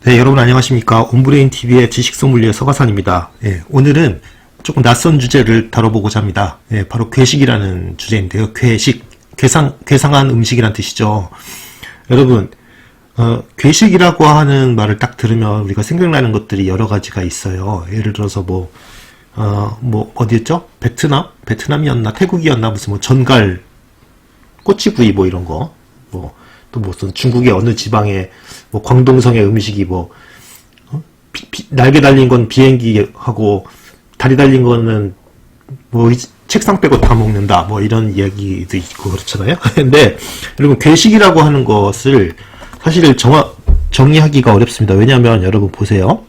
네, 여러분 안녕하십니까. 온브레인TV의 지식소믈리에 서가산입니다. 오늘은 조금 낯선 주제를 다뤄보고자 합니다. 바로 괴식이라는 주제인데요. 괴식, 괴상한 음식이란 뜻이죠. 여러분, 괴식이라고 하는 말을 딱 들으면 우리가 생각나는 것들이 여러 가지가 있어요. 예를 들어서 어디였죠? 베트남이었나? 태국이었나? 무슨 전갈, 꼬치구이 이런 거. 또 무슨 중국의 어느 지방의 광동성의 음식이 날개 달린 건 비행기하고 다리 달린 거는 책상 빼고 다 먹는다 이런 이야기도 있고 그렇잖아요. 근데 여러분 괴식이라고 하는 것을 사실 정의하기가 어렵습니다. 왜냐하면 여러분 보세요.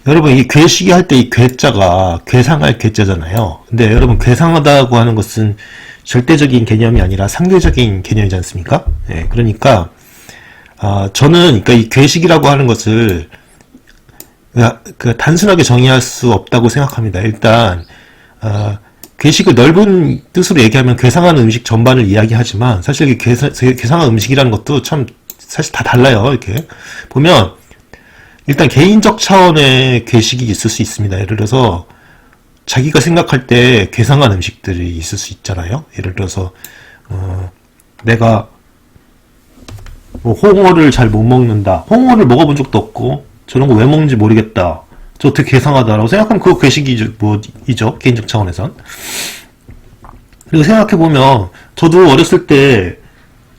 여러분 이 괴식이 할 때 이 괴자가 괴상할 괴자잖아요. 근데 여러분 괴상하다고 하는 것은 절대적인 개념이 아니라 상대적인 개념이지 않습니까? 그러니까 저는 이 괴식이라고 하는 것을 단순하게 정의할 수 없다고 생각합니다. 일단 괴식을 넓은 뜻으로 얘기하면 괴상한 음식 전반을 이야기하지만 사실 괴상한 음식이라는 것도 참 사실 다 달라요. 이렇게 보면 일단 개인적 차원의 괴식이 있을 수 있습니다. 예를 들어서 자기가 생각할 때 괴상한 음식들이 있을 수 있잖아요. 예를 들어서 내가 홍어를 잘 못 먹는다. 홍어를 먹어본 적도 없고 저런 거 왜 먹는지 모르겠다. 저 되게 괴상하다라고 생각하면 그거 괴식이죠. 개인적 차원에선. 그리고 생각해보면 저도 어렸을 때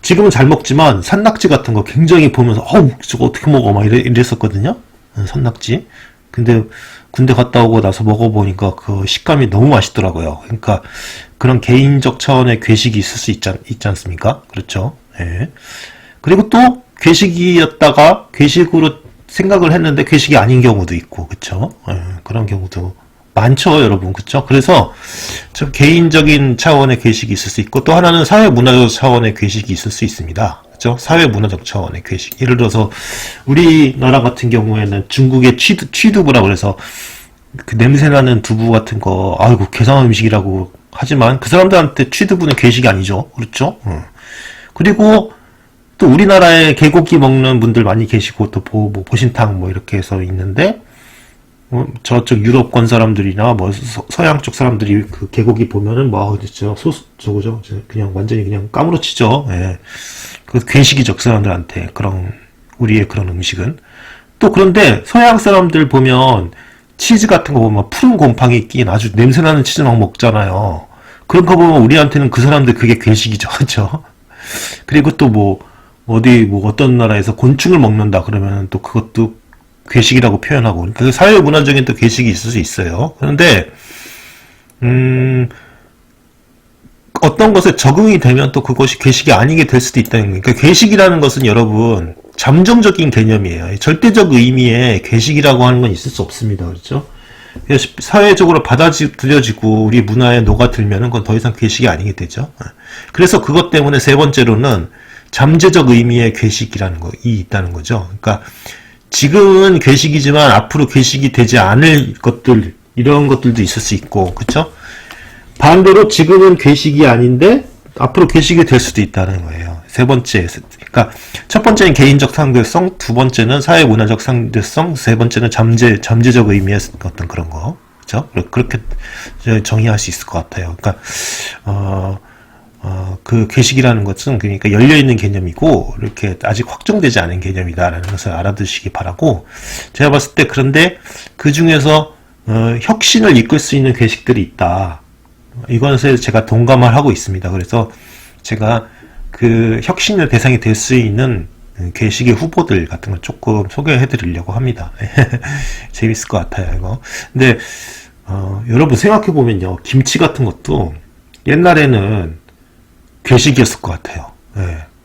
지금은 잘 먹지만 산낙지 같은 거 굉장히 보면서 저거 어떻게 먹어 이랬었거든요. 산낙지. 근데 군대 갔다 오고 나서 먹어보니까 그 식감이 너무 맛있더라고요. 그러니까 그런 개인적 차원의 괴식이 있을 수 있지 않습니까? 그렇죠. 그리고 또 괴식이었다가 괴식으로 생각을 했는데 괴식이 아닌 경우도 있고, 그렇죠. 그런 경우도 많죠, 여러분. 그렇죠. 그래서 저 개인적인 차원의 괴식이 있을 수 있고 또 하나는 사회문화적 차원의 괴식이 있을 수 있습니다. 그렇죠? 사회문화적 차원의 괴식. 예를 들어서 우리나라 같은 경우에는 중국의 취두부라고 그래서 그 냄새나는 두부 같은 거 괴상한 음식이라고 하지만 그 사람들한테 취두부는 괴식이 아니죠. 그렇죠? 그리고 또 우리나라에 개고기 먹는 분들 많이 계시고 또 보신탕 이렇게 해서 있는데 저쪽 유럽권 사람들이나 서양 쪽 사람들이 그 개고기 보면은 진짜 저거죠. 그냥 완전히 그냥 까무러치죠. 그 괴식이죠. 그 사람들한테 우리의 그런 음식은. 또 그런데 서양 사람들 보면 치즈 같은 거 보면 푸른 곰팡이 낀 아주 냄새나는 치즈 막 먹잖아요. 그런 거 보면 우리한테는 그 사람들 그게 괴식이죠. 그렇죠? 그리고 또 어떤 나라에서 곤충을 먹는다 그러면 또 그것도 괴식이라고 표현하고, 그 사회문화적인 또 괴식이 있을 수 있어요. 그런데, 어떤 것에 적응이 되면 또 그것이 괴식이 아니게 될 수도 있다는 거니까, 괴식이라는 것은 여러분, 잠정적인 개념이에요. 절대적 의미의 괴식이라고 하는 건 있을 수 없습니다. 그렇죠? 사회적으로 받아들여지고 우리 문화에 녹아들면은 그건 더 이상 괴식이 아니게 되죠. 그래서 그것 때문에 세 번째로는 잠재적 의미의 괴식이라는 거, 있다는 거죠. 그러니까, 지금은 괴식이지만 앞으로 괴식이 되지 않을 것들, 이런 것들도 있을 수 있고, 그쵸? 반대로 지금은 괴식이 아닌데 앞으로 괴식이 될 수도 있다는 거예요. 세 번째. 그러니까 첫 번째는 개인적 상대성, 두 번째는 사회문화적 상대성, 세 번째는 잠재적 의미의 어떤 그런 거. 그쵸? 그렇게 정의할 수 있을 것 같아요. 그러니까 그 괴식이라는 것은 그러니까 열려있는 개념이고 이렇게 아직 확정되지 않은 개념이다라는 것을 알아두시기 바라고, 제가 봤을 때 그런데 그 중에서 혁신을 이끌 수 있는 괴식들이 있다. 이것에 제가 동감을 하고 있습니다. 그래서 제가 그 혁신의 대상이 될 수 있는 괴식의 후보들 같은 걸 조금 소개해 드리려고 합니다. 재밌을 것 같아요, 이거. 근데 여러분 생각해 보면요, 김치 같은 것도 옛날에는 괴식이었을 것 같아요.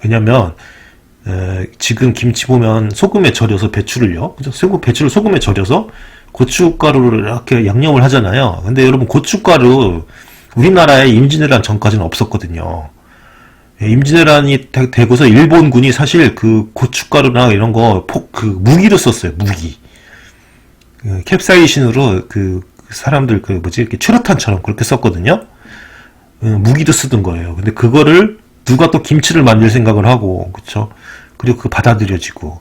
왜냐면 지금 김치 보면 소금에 절여서 배추를요. 배추를 소금에 절여서 고춧가루를 이렇게 양념을 하잖아요. 근데 여러분 고춧가루 우리나라에 임진왜란 전까지는 없었거든요. 임진왜란이 되고서 일본군이 사실 그 고춧가루나 이런 거 무기로 썼어요. 무기. 캡사이신으로 사람들 이렇게 최루탄처럼 그렇게 썼거든요. 무기도 쓰던 거예요. 근데 그거를 누가 또 김치를 만들 생각을 하고, 그쵸? 그리고 그 받아들여지고,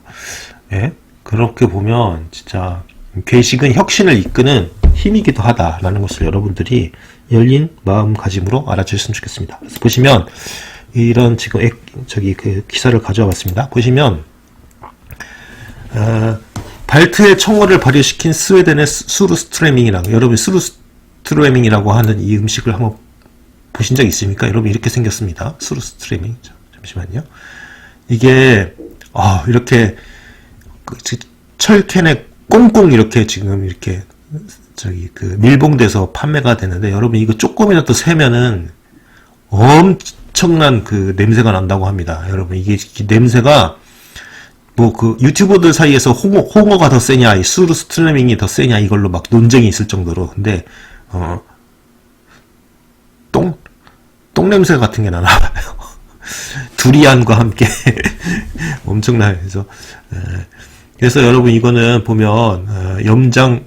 예? 그렇게 보면 진짜 괴식은 혁신을 이끄는 힘이기도 하다라는 것을 여러분들이 열린 마음가짐으로 알아주셨으면 좋겠습니다. 그래서 보시면 이런 지금 그 기사를 가져와 봤습니다. 보시면 발트의 청어를 발효시킨 스웨덴의 수루스트레밍이라고, 여러분 수루스트레밍이라고 하는 이 음식을 한번 보신 적 있습니까? 여러분 이렇게 생겼습니다. 수루스트레밍. 잠시만요. 이게 이렇게 철캔에 꽁꽁 이렇게 지금 이렇게 밀봉돼서 판매가 되는데, 여러분 이거 조금이라도 세면은 엄청난 그 냄새가 난다고 합니다. 여러분 이게 냄새가 그 유튜버들 사이에서 홍어가 더 세냐, 이 수루스트레밍이 더 세냐, 이걸로 막 논쟁이 있을 정도로. 근데 똥 냄새 같은 게 나나 봐요. 두리안과 함께 엄청나요. 그래서 여러분 이거는 보면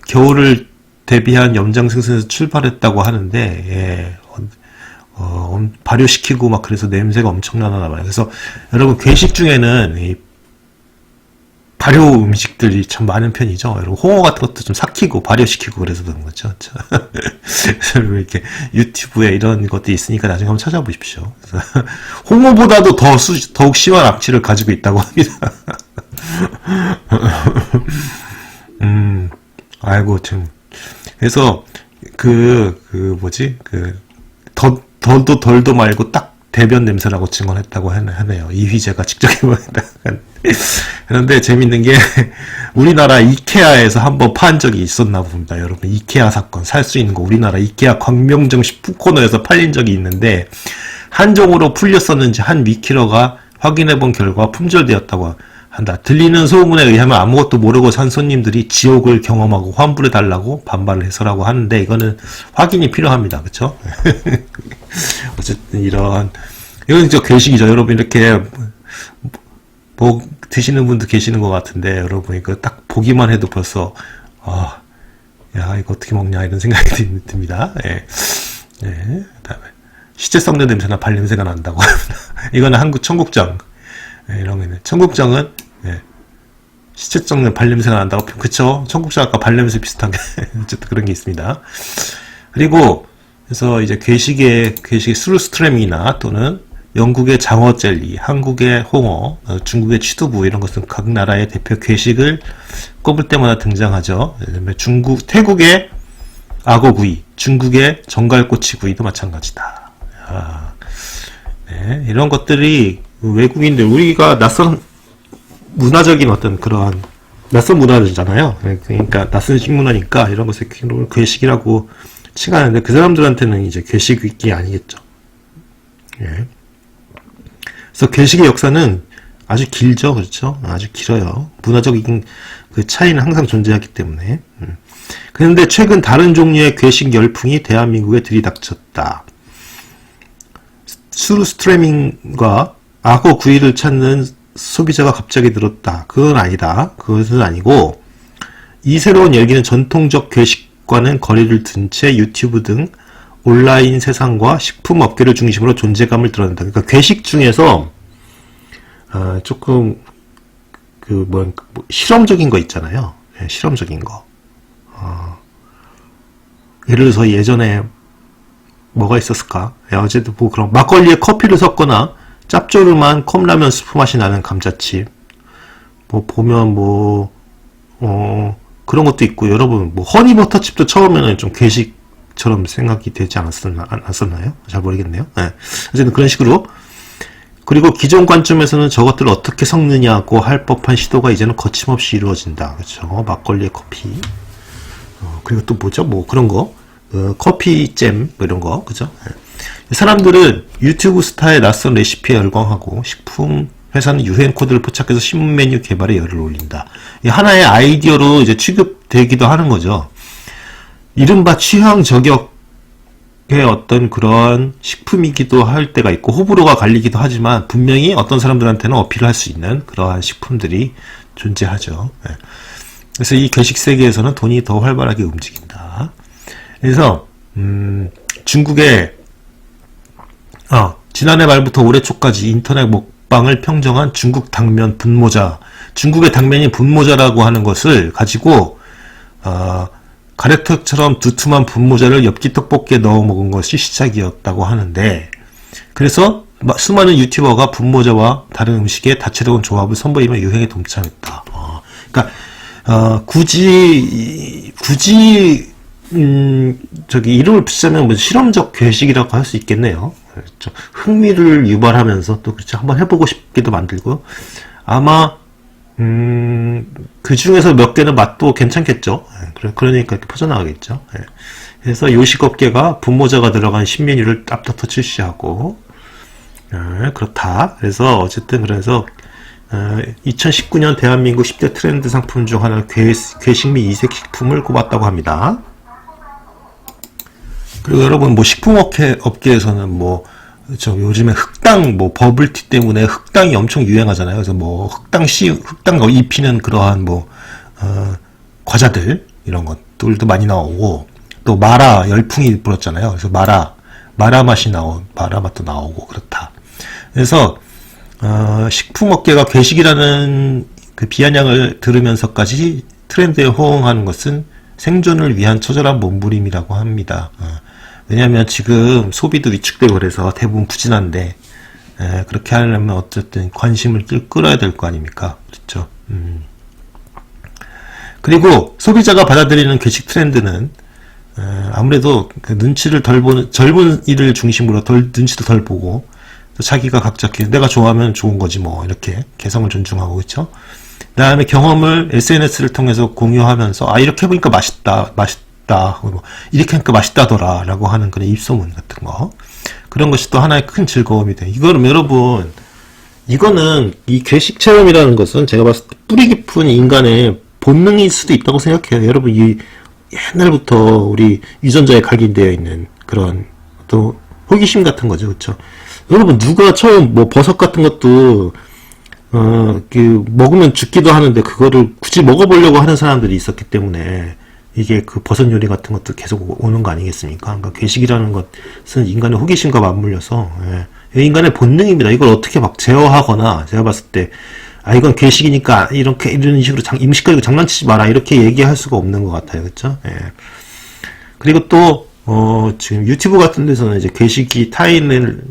겨울을 대비한 염장 생산에서 출발했다고 하는데, 발효시키고 막 그래서 냄새가 엄청나나 봐요. 그래서 여러분 괴식 중에는 이 발효 음식들이 참 많은 편이죠. 여러분 홍어 같은 것도 좀 삭히고 발효시키고 그래서 그런 거죠. 그래서 이렇게 유튜브에 이런 것도 있으니까 나중에 한번 찾아보십시오. 홍어보다도 더욱 심한 악취를 가지고 있다고 합니다. 아이고 참. 그래서 덜도 말고 딱 대변 냄새라고 증언했다고 하네요. 이휘재가 직접 해보겠다. 그런데 재밌는 게 우리나라 이케아에서 한번 판 적이 있었나 봅니다. 여러분 이케아 사건, 살 수 있는 거 우리나라 이케아 광명정 식품코너에서 팔린 적이 있는데, 한정으로 풀렸었는지 한 미키러가 확인해본 결과 품절되었다고 한다. 들리는 소문에 의하면 아무것도 모르고 산 손님들이 지옥을 경험하고 환불해달라고 반발을 해서라고 하는데, 이거는 확인이 필요합니다. 그쵸? 어쨌든 이건 진짜 괴식이죠. 여러분 이렇게 드시는 분도 계시는 것 같은데, 여러분 이거 딱 보기만 해도 벌써 야 이거 어떻게 먹냐 이런 생각이 듭니다. 예. 그다음에 시체 썩는 냄새나 발 냄새가 난다고 합니다. 이거는 한국 청국장. 이런 거는 청국장은 시체 썩는 발 냄새가 난다고. 그쵸? 청국장 아까 발 냄새 비슷한 게 어쨌든 그런 게 있습니다. 그리고 그래서 이제 괴식의 수루스트레밍이나 또는 영국의 장어 젤리, 한국의 홍어, 중국의 취두부, 이런 것은 각 나라의 대표 괴식을 꼽을 때마다 등장하죠. 태국의 악어구이, 중국의 정갈꼬치구이도 마찬가지다. 이런 것들이 외국인들, 우리가 낯선 문화적인 어떤 그러한 낯선 문화잖아요. 그러니까 낯선 식문화니까 이런 것을 괴식이라고 칭하는데, 그 사람들한테는 이제 괴식이 아니겠죠. 그래서 괴식의 역사는 아주 길죠, 그렇죠? 아주 길어요. 문화적인 그 차이는 항상 존재하기 때문에. 그런데 최근 다른 종류의 괴식 열풍이 대한민국에 들이닥쳤다. 수루스트레밍과 악어 구이를 찾는 소비자가 갑자기 늘었다. 그건 아니다. 그것은 아니고, 이 새로운 열기는 전통적 괴식과는 거리를 둔 채 유튜브 등 온라인 세상과 식품 업계를 중심으로 존재감을 드러낸다. 그러니까 괴식 중에서 조금 실험적인 거 있잖아요. 실험적인 거. 예를 들어서 예전에 뭐가 있었을까? 어제도 그런 막걸리에 커피를 섞거나 짭조름한 컵라면 스프 맛이 나는 감자칩. 보면 그런 것도 있고, 여러분 허니버터칩도 처음에는 좀 괴식처럼 생각이 되지 않았었나요? 잘 모르겠네요. 어쨌든 그런 식으로. 그리고 기존 관점에서는 저것들을 어떻게 섞느냐고 할 법한 시도가 이제는 거침없이 이루어진다. 그렇죠? 막걸리에 커피. 그리고 또 뭐죠? 그런 거. 커피잼, 이런 거. 그죠? 사람들은 유튜브 스타의 낯선 레시피에 열광하고, 식품 회사는 유행 코드를 포착해서 신문 메뉴 개발에 열을 올린다. 하나의 아이디어로 이제 취급되기도 하는 거죠. 이른바 취향 저격의 어떤 그런 식품이기도 할 때가 있고, 호불호가 갈리기도 하지만 분명히 어떤 사람들한테는 어필을 할 수 있는 그러한 식품들이 존재하죠. 그래서 이 괴식 세계에서는 돈이 더 활발하게 움직인다. 그래서 지난해 말부터 올해 초까지 인터넷 먹방을 평정한 중국 당면 분모자. 중국의 당면이 분모자라고 하는 것을 가지고 가래떡처럼 두툼한 분모자를 엽기 떡볶이에 넣어 먹은 것이 시작이었다고 하는데, 그래서 수많은 유튜버가 분모자와 다른 음식의 다채로운 조합을 선보이며 유행에 동참했다. 그러니까 굳이 이름을 붙이자면 뭐 실험적 괴식이라고 할 수 있겠네요. 그렇죠. 흥미를 유발하면서 또 그렇죠. 한번 해보고 싶기도 만들고, 아마 그 중에서 몇 개는 맛도 괜찮겠죠. 그러니까 이렇게 퍼져나가겠죠. 그래서 요식업계가 분모자가 들어간 신메뉴를 앞다퉈 출시하고, 그렇다. 그래서 어쨌든 그래서 2019년 대한민국 10대 트렌드 상품 중 하나는 괴식 및 이색 식품을 꼽았다고 합니다. 그리고 여러분 뭐 식품업계에서는 뭐 요즘에 흑당 뭐 버블티 때문에 흑당이 엄청 유행하잖아요. 그래서 뭐 흑당 입히는 그러한 뭐 과자들 이런 것들도 많이 나오고, 또 마라 열풍이 불었잖아요. 그래서 마라 맛도 나오고 그렇다. 그래서 식품업계가 괴식이라는 그 비아냥을 들으면서까지 트렌드에 호응하는 것은 생존을 위한 처절한 몸부림이라고 합니다. 왜냐하면 지금 소비도 위축되고 그래서 대부분 부진한데, 그렇게 하려면 어쨌든 관심을 끌어야 될 거 아닙니까? 그렇죠. 그리고 소비자가 받아들이는 괴식 트렌드는 아무래도 그 눈치를 덜 보는 젊은 이를 중심으로 눈치도 덜 보고, 또 자기가 각자 내가 좋아하면 좋은 거지 뭐 이렇게 개성을 존중하고, 그렇죠. 그다음에 경험을 SNS를 통해서 공유하면서 이렇게 해보니까 맛있다 뭐 이렇게 하니까 맛있다더라 라고 하는 그런 입소문 같은 거, 그런 것이 또 하나의 큰 즐거움이 돼. 이거는 여러분, 이거는 이 괴식 체험이라는 것은 제가 봤을 때 뿌리 깊은 인간의 본능일 수도 있다고 생각해요. 여러분, 이 옛날부터 우리 유전자에 각인되어 있는 그런 또 호기심 같은 거죠. 그렇죠? 여러분, 누가 처음 뭐 버섯 같은 것도 먹으면 죽기도 하는데 그거를 굳이 먹어보려고 하는 사람들이 있었기 때문에 이게 그 버섯 요리 같은 것도 계속 오는 거 아니겠습니까? 그러니까 괴식이라는 것은 인간의 호기심과 맞물려서 인간의 본능입니다. 이걸 어떻게 막 제어하거나, 제가 봤을 때 이건 괴식이니까 이런 식으로 음식 가지고 장난치지 마라 이렇게 얘기할 수가 없는 것 같아요. 그렇죠? 그리고 또 지금 유튜브 같은 데서는 이제 괴식이 타인을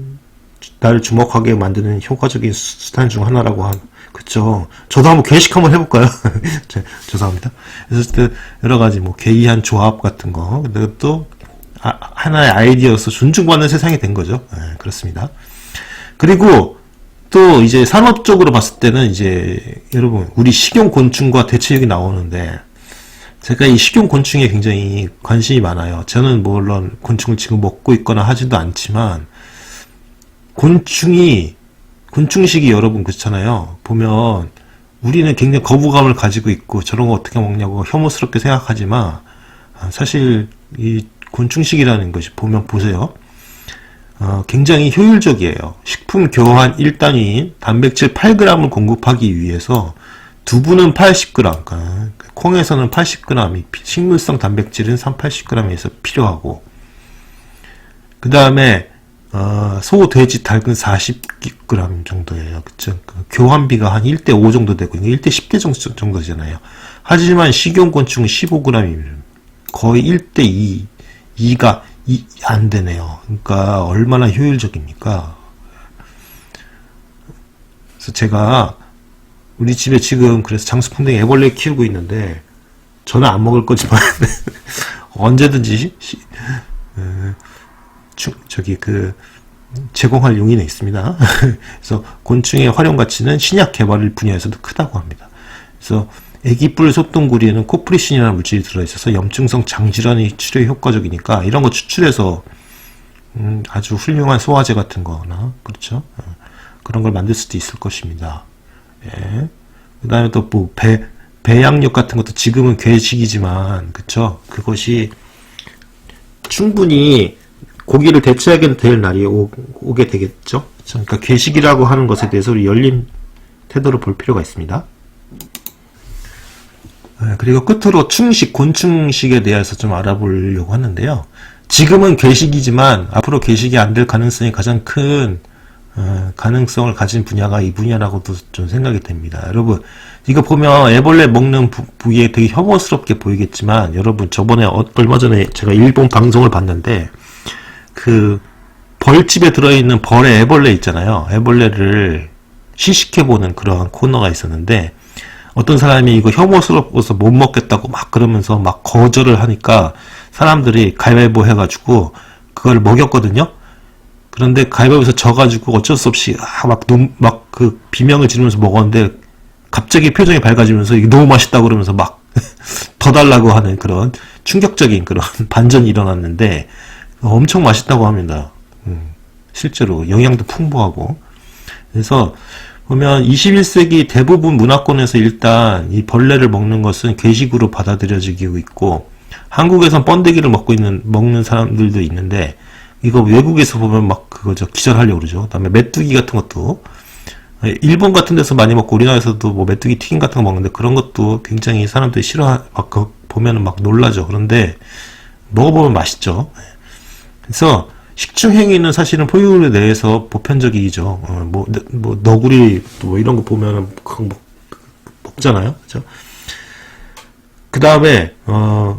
나를 주목하게 만드는 효과적인 수단 중 하나라고 그쵸. 저도 한번 괴식 한번 해볼까요? 죄송합니다. 그래서 여러 가지 뭐 괴이한 조합 같은 거, 근데 또 하나의 아이디어로서 존중받는 세상이 된 거죠. 그렇습니다. 그리고 또 이제 산업적으로 봤을 때는 이제 여러분, 우리 식용곤충과 대체육이 나오는데, 제가 이 식용곤충에 굉장히 관심이 많아요. 저는 물론 곤충을 지금 먹고 있거나 하지도 않지만, 곤충식이 여러분 그렇잖아요. 보면 우리는 굉장히 거부감을 가지고 있고 저런 거 어떻게 먹냐고 혐오스럽게 생각하지만, 사실 이 곤충식이라는 것이 보세요. 굉장히 효율적이에요. 식품 교환 1단위인 단백질 8g을 공급하기 위해서 두부는 80g, 그러니까 콩에서는 80g, 식물성 단백질은 80g에서 필요하고, 그 다음에 소, 돼지, 닭은 40g 정도예요. 그쵸? 교환비가 한 1대5 정도 되고, 1대10대 정도잖아요. 하지만 식용곤충은 15g이면 거의 1대2, 2가 안 되네요. 그러니까 얼마나 효율적입니까? 그래서 제가 우리 집에 지금 그래서 장수풍뎅이 애벌레 키우고 있는데, 저는 안 먹을 거지만 언제든지 제공할 용의는 있습니다. 그래서 곤충의 활용 가치는 신약 개발 분야에서도 크다고 합니다. 그래서 애기뿔 소똥구리에는 코프리신이라는 물질이 들어있어서 염증성 장질환의 치료에 효과적이니까 이런 거 추출해서 아주 훌륭한 소화제 같은 거나, 그렇죠? 그런 걸 만들 수도 있을 것입니다. 예. 그 다음에 또 뭐 배양육 같은 것도 지금은 괴식이지만, 그쵸? 그것이 충분히 고기를 대체하게 될 날이 오게 되겠죠? 그러니까 괴식이라고 하는 것에 대해서 우리 열린 태도를 볼 필요가 있습니다. 그리고 끝으로 곤충식에 대해서 좀 알아보려고 하는데요. 지금은 괴식이지만 앞으로 괴식이 안 될 가능성이 가장 큰 가능성을 가진 분야가 이 분야라고도 좀 생각이 됩니다. 여러분, 이거 보면 애벌레 먹는 부위에 되게 혐오스럽게 보이겠지만, 여러분, 저번에 얼마 전에 제가 일본 방송을 봤는데, 그 벌집에 들어있는 벌의 애벌레 있잖아요. 애벌레를 시식해보는 그러한 코너가 있었는데, 어떤 사람이 이거 혐오스러워서 못 먹겠다고 막 그러면서 막 거절을 하니까 사람들이 가위바위보 해가지고 그걸 먹였거든요. 그런데 가위바위보에서 져가지고 어쩔 수 없이 막 그 비명을 지르면서 먹었는데 갑자기 표정이 밝아지면서 이게 너무 맛있다고 그러면서 막 더 달라고 하는 그런 충격적인 그런 반전이 일어났는데 엄청 맛있다고 합니다. 실제로 영양도 풍부하고. 그래서 보면 21세기 대부분 문화권에서 일단 이 벌레를 먹는 것은 괴식으로 받아들여지고 있고, 한국에선 번데기를 먹는 사람들도 있는데, 이거 외국에서 보면 막 그거죠. 기절하려고 그러죠. 그 다음에 메뚜기 같은 것도, 일본 같은 데서 많이 먹고 우리나라에서도 뭐 메뚜기 튀김 같은 거 먹는데 그런 것도 굉장히 사람들이 보면은 막 놀라죠. 그런데 먹어보면 맛있죠. 그래서 식충행위는 사실은 포유류 내에서 보편적이죠. 뭐 너구리 뭐 이런 거 보면은 먹잖아요. 그죠? 그 다음에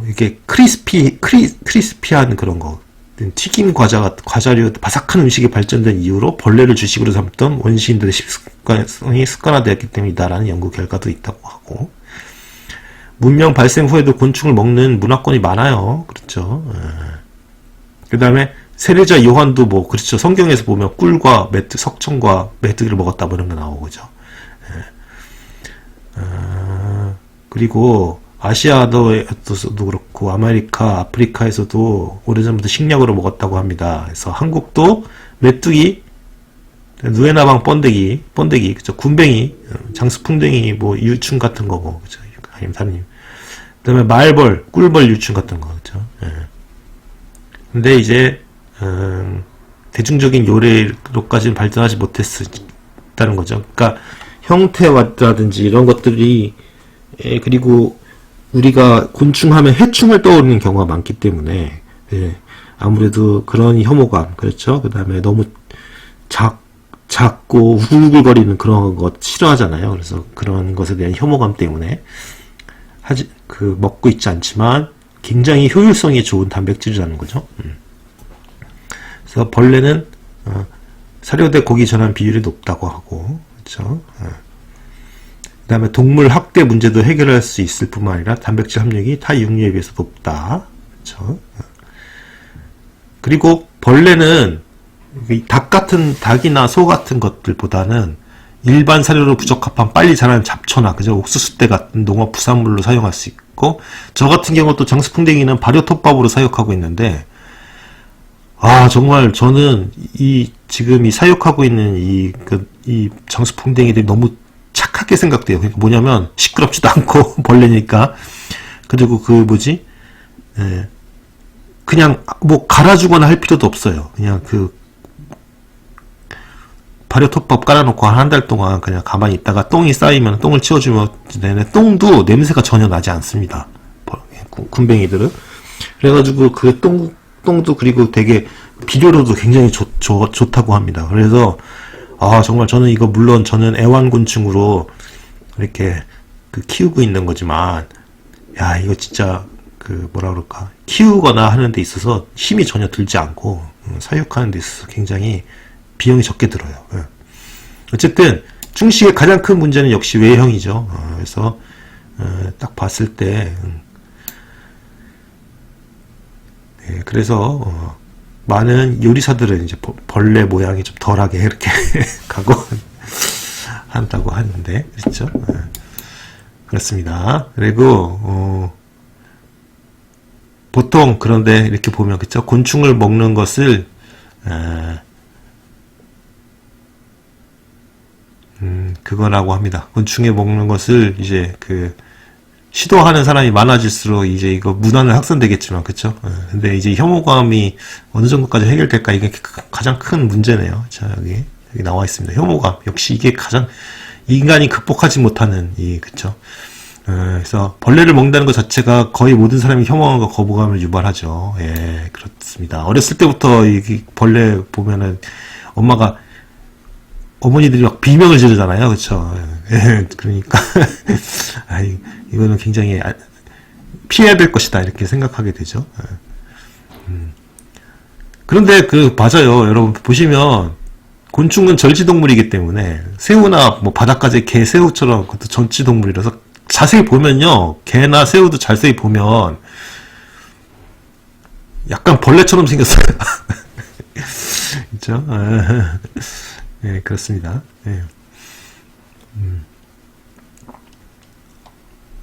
이게 크리스피한 그런 거, 튀김 과자류 바삭한 음식이 발전된 이후로 벌레를 주식으로 삼던 원시인들의 식습관이 습관화되었기 때문이다라는 연구 결과도 있다고 하고, 문명 발생 후에도 곤충을 먹는 문화권이 많아요. 그렇죠. 그 다음에 세례자 요한도 뭐 그렇죠. 성경에서 보면 꿀과 석청과 메뚜기를 먹었다 뭐 이런 거 나오고 그죠. 그리고 아시아도에서도 그렇고 아메리카, 아프리카에서도 오래전부터 식량으로 먹었다고 합니다. 그래서 한국도 메뚜기, 누에나방 번데기, 그죠. 군뱅이, 장수풍뎅이, 뭐 유충 같은 거고, 그죠. 아니면 다른. 그다음에 말벌, 꿀벌 유충 같은 거, 그죠. 근데 이제 대중적인 요리로까지는 발전하지 못했다는 거죠. 그러니까 형태라든지 이런 것들이, 그리고 우리가 곤충하면 해충을 떠오르는 경우가 많기 때문에, 아무래도 그런 혐오감, 그렇죠. 그 다음에 너무 작고 우글우글거리는 그런 것 싫어하잖아요. 그래서 그런 것에 대한 혐오감 때문에 먹고 있지 않지만 굉장히 효율성이 좋은 단백질이라는 거죠. 그래서 벌레는 사료대 고기 전환 비율이 높다고 하고, 그렇죠. 그 다음에 동물 학대 문제도 해결할 수 있을 뿐만 아니라 단백질 함량이 타 육류에 비해서 높다. 그렇죠. 그리고 벌레는 닭이나 소 같은 것들보다는 일반 사료로 부적합한 빨리 자라는 잡초나 그죠, 옥수수대 같은 농업 부산물로 사용할 수 있고, 저 같은 경우 또 장수풍뎅이는 발효톱밥으로 사육하고 있는데, 정말 저는 지금 이 사육하고 있는 이 장수풍뎅이들이 너무 착하게 생각돼요. 그러니까 뭐냐면 시끄럽지도 않고 벌레니까. 그리고 그냥 뭐 갈아주거나 할 필요도 없어요. 그냥 발효톱밥 깔아놓고 한 달 동안 그냥 가만히 있다가 똥이 쌓이면 똥을 치워주면 똥도 냄새가 전혀 나지 않습니다. 군뱅이들은. 그래가지고 그 똥도 그리고 되게 비료로도 굉장히 좋다고 합니다. 그래서 정말 저는 이거 물론 저는 애완곤충으로 이렇게 키우고 있는 거지만, 이거 진짜 뭐라 그럴까, 키우거나 하는 데 있어서 힘이 전혀 들지 않고 사육하는 데 있어서 굉장히 비용이 적게 들어요. 어쨌든 중식의 가장 큰 문제는 역시 외형이죠. 그래서 딱 봤을 때 그래서 많은 요리사들은 이제 벌레 모양이 좀 덜하게 이렇게 가고 한다고 하는데, 그렇죠? 그렇습니다. 그리고 보통 그런데 이렇게 보면, 그렇죠? 곤충을 먹는 것을 그거라고 합니다. 곤충에 먹는 것을 이제 시도하는 사람이 많아질수록 이제 이거 문화는 확산되겠지만, 그쵸? 근데 이제 혐오감이 어느 정도까지 해결될까, 이게 가장 큰 문제네요. 자, 여기 나와 있습니다. 혐오감. 역시 이게 가장 인간이 극복하지 못하는 그쵸? 그래서 벌레를 먹는다는 것 자체가 거의 모든 사람이 혐오감과 거부감을 유발하죠. 그렇습니다. 어렸을 때부터 이 벌레 보면은 엄마가 어머니들이 막 비명을 지르잖아요. 그쵸? 예, 그러니까. 이거는 굉장히 피해야 될 것이다. 이렇게 생각하게 되죠. 그런데 맞아요. 여러분, 보시면, 곤충은 절지동물이기 때문에, 새우나 뭐 바닷가재 개, 새우처럼 그것도 절지동물이라서, 자세히 보면요. 개나 새우도 자세히 보면, 약간 벌레처럼 생겼어요. 그죠? 예, 그렇습니다. 예.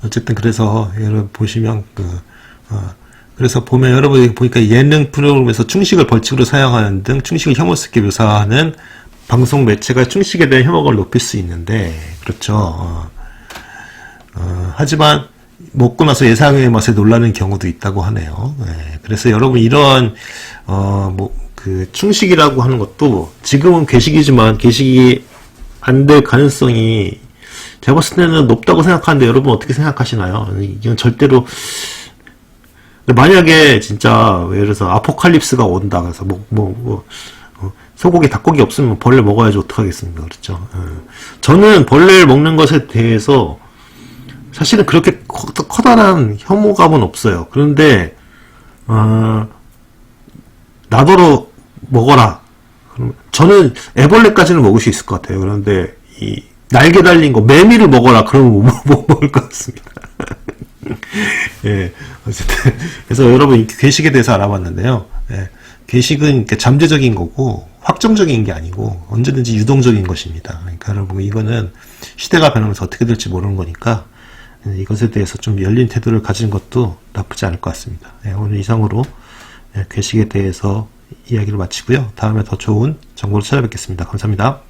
어쨌든 그래서 여러분 보시면 그래서 보면 여러분이 보니까 예능 프로그램에서 충식을 벌칙으로 사용하는 등 충식을 혐오스럽게 묘사하는 방송 매체가 충식에 대한 혐오감을 높일 수 있는데 그렇죠. 하지만 먹고 나서 예상의 맛에 놀라는 경우도 있다고 하네요. 예, 그래서 여러분 이런 충식이라고 하는 것도 지금은 괴식이지만 괴식이 안 될 가능성이 제가 봤을 때는 높다고 생각하는데 여러분 어떻게 생각하시나요? 이건 절대로 만약에 진짜 예를 들어서 아포칼립스가 온다 그래서 소고기 닭고기 없으면 벌레 먹어야지 어떡하겠습니까? 그렇죠? 저는 벌레를 먹는 것에 대해서 사실은 그렇게 커다란 혐오감은 없어요. 그런데 나더러 먹어라. 저는 애벌레까지는 먹을 수 있을 것 같아요. 그런데 이 날개 달린 거 매미를 먹어라. 그러면 못 먹을 것 같습니다. 예, 어쨌든 그래서 여러분 괴식에 대해서 알아봤는데요. 예, 괴식은 잠재적인 거고 확정적인 게 아니고 언제든지 유동적인 것입니다. 그러니까 여러분 이거는 시대가 변하면서 어떻게 될지 모르는 거니까 이것에 대해서 좀 열린 태도를 가진 것도 나쁘지 않을 것 같습니다. 예, 오늘 이상으로 괴식에 대해서 이야기를 마치고요. 다음에 더 좋은 정보를 찾아뵙겠습니다. 감사합니다.